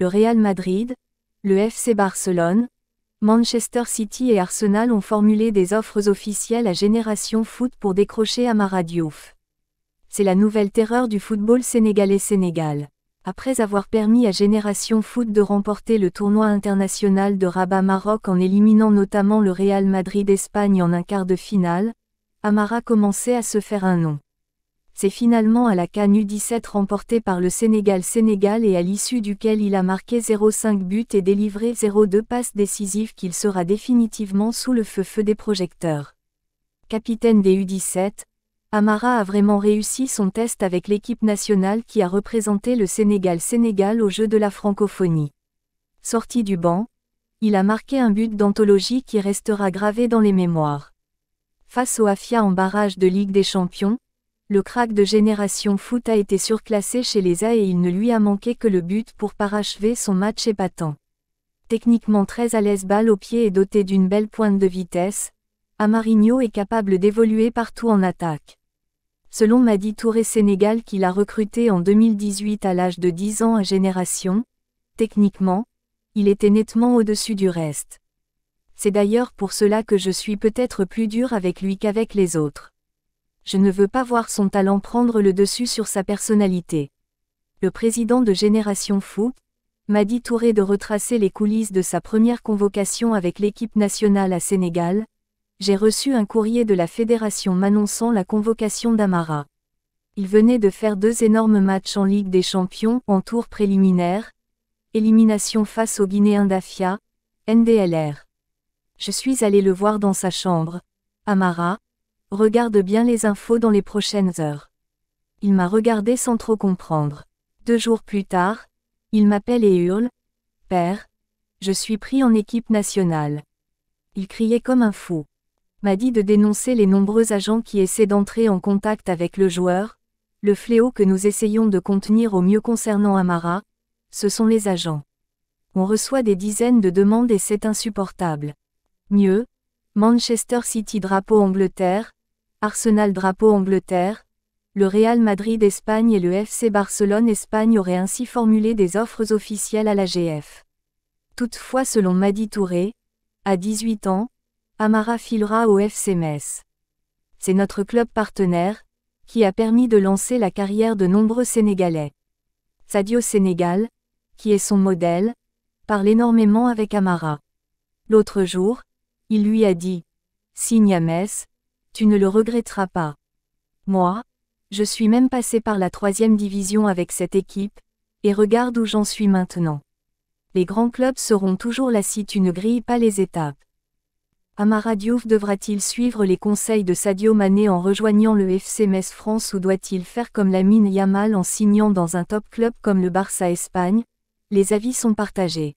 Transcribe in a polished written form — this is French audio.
Le Real Madrid, le FC Barcelone, Manchester City et Arsenal ont formulé des offres officielles à Génération Foot pour décrocher Amara Diouf. C'est la nouvelle terreur du football sénégalais Sénégal. Après avoir permis à Génération Foot de remporter le tournoi international de Rabat Maroc en éliminant notamment le Real Madrid Espagne en un quart de finale, Amara commençait à se faire un nom. C'est finalement à la CAN U17 remportée par le Sénégal et à l'issue duquel il a marqué 0,5 buts et délivré 0,2 passes décisives qu'il sera définitivement sous le feu des projecteurs. Capitaine des U17, Amara a vraiment réussi son test avec l'équipe nationale qui a représenté le Sénégal aux Jeux de la francophonie. Sorti du banc, il a marqué un but d'anthologie qui restera gravé dans les mémoires. Face au Afia en barrage de Ligue des Champions, le crack de Génération Foot a été surclassé chez les A et il ne lui a manqué que le but pour parachever son match épatant. Techniquement très à l'aise balle au pied et doté d'une belle pointe de vitesse, Amarinho est capable d'évoluer partout en attaque. Selon Madi Touré Sénégal qui l'a recruté en 2018 à l'âge de 10 ans à Génération, techniquement, il était nettement au-dessus du reste. C'est d'ailleurs pour cela que je suis peut-être plus dur avec lui qu'avec les autres. Je ne veux pas voir son talent prendre le dessus sur sa personnalité. Le président de Génération Foot, Madi Touré de retracer les coulisses de sa première convocation avec l'équipe nationale à Sénégal. J'ai reçu un courrier de la fédération m'annonçant la convocation d'Amara. Il venait de faire 2 énormes matchs en Ligue des Champions en tour préliminaire, élimination face aux Guinéens d'Afia, NDLR. Je suis allé le voir dans sa chambre. Amara, regarde bien les infos dans les prochaines heures. Il m'a regardé sans trop comprendre. 2 jours plus tard, il m'appelle et hurle « Père, je suis pris en équipe nationale ». Il criait comme un fou. M'a dit de dénoncer les nombreux agents qui essaient d'entrer en contact avec le joueur. Le fléau que nous essayons de contenir au mieux concernant Amara, ce sont les agents. On reçoit des dizaines de demandes et c'est insupportable. Mieux, Manchester City drapeau Angleterre, Arsenal drapeau Angleterre, le Real Madrid Espagne et le FC Barcelone Espagne auraient ainsi formulé des offres officielles à l'AGF. Toutefois selon Madi Touré, à 18 ans, Amara filera au FC Metz. C'est notre club partenaire, qui a permis de lancer la carrière de nombreux Sénégalais. Sadio Sénégal, qui est son modèle, parle énormément avec Amara. L'autre jour, il lui a dit « Signe à Metz, tu ne le regretteras pas. Moi, je suis même passé par la 3e division avec cette équipe, et regarde où j'en suis maintenant. Les grands clubs seront toujours là si tu ne grilles pas les étapes. » Amara Diouf devra-t-il suivre les conseils de Sadio Mané en rejoignant le FC Metz France ou doit-il faire comme Lamine Yamal en signant dans un top club comme le Barça Espagne? Les avis sont partagés.